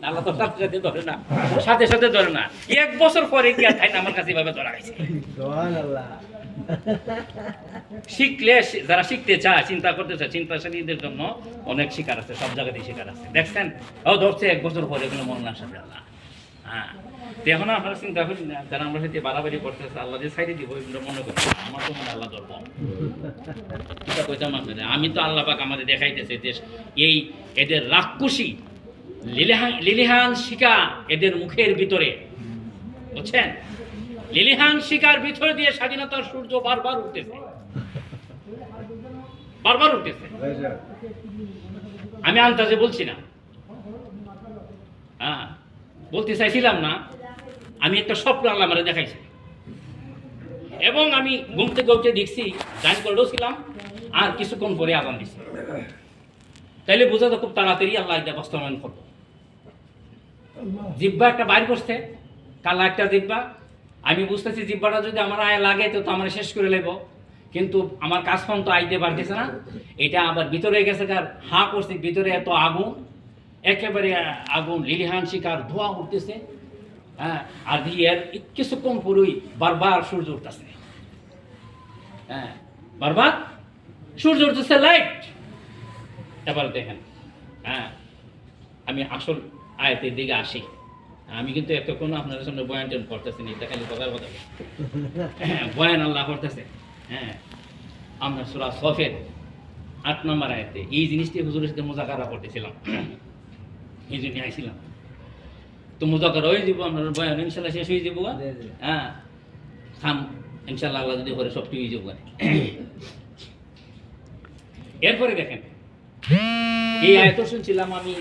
আল্লাহ তো সাথে সাথে ধরে না, সাথে সাথে ধরে না, 1 বছর পরে কি আর তাই না আমার কাছে এভাবে ধরা হয়েছে। শিখলে যারা শিখতে চায়, চিন্তা করতে চায়, চিন্তাশীলদের জন্য অনেক শিকার আছে, সব জায়গাতেই শিকার আছে। দেখছেন ও ধরছে 1 বছর পরে, এগুলো মনে না সাথে আল্লাহ। হ্যাঁ, তো এখন আপনারা চিন্তা করি না, যারা আমরা সাথে বাড়াবাড়ি করতেছে, আল্লাহ যে সাইডে দিব এগুলো মনে করি আমার তো মনে আল্লাহ ধরবো। এটা কইতাম আপনাদের, আমি তো আল্লাহ পাক আমাদের দেখাইতেছে যে এই এদের রাক্ষসী লিলিহান শিকা এদের মুখের ভিতরে, বুঝছেন, লিলিহান শিকার ভিতর দিয়ে স্বাধীনতার সূর্য বারবার উঠতেছে, বারবার উঠতেছে। আমি আন্দাজে বলছি না, হ্যাঁ বলতে চাইছিলাম না, আমি একটা স্বপ্ন আল্লাহ আমারে দেখাইছি এবং আমি ঘুম থেকে উঠে দেখছি, জান করেও ছিলাম আর কিছুক্ষণ পরে আজান দিছি। তাইলে বোঝা তো খুব তাড়াতাড়ি আল্লাহ এটা বাস্তবায়ন করবো। জিব্বা একটা বাইর করছে, কালা একটা জিব্বা, আমি বুঝতেছি জিব্বাটা যদি আমার আয় লাগে তো আমার শেষ করে নেব, কিন্তু আমার কাজ ফোন তো আইতে পারতেছে না, এটা আবার ভিতরে গেছে, কার হা করছে, ভিতরে এত আগুন, একেবারে আগুন, লিলিহান শিকার ধোঁয়া উঠতেছে। হ্যাঁ, আর দিয়ে কিছুক্ষণ পরেই বারবার সূর্য উঠতেছে। হ্যাঁ, বারবার সূর্য উঠতেছে, লাইট। এবার দেখেন, হ্যাঁ আমি আসল আয়াতের দিকে আসি। আমি কিন্তু এতক্ষণ আপনাদের সামনে বয়ান টেন করতেছি না, এটা খালি কথার কথা বয়ান আল্লাহ করতেছে। হ্যাঁ, আমরা সূরা সফের 8 নম্বর আয়াতে এই জিনিসটি হুজুরের সাথে মুযাকারা করতেছিলাম, এই জন্য আইছিলাম। তো মুযাকারা হয়ে যাব, আপনার বয়ান ইনশাআল্লাহ শেষ হয়ে যাবো। হ্যাঁ, খাম ইনশাআল্লাহ, আল্লাহ যদি করে সবটি হয়ে যাবো। এরপরে দেখেন, এই আয়াত শুনছিলাম আমি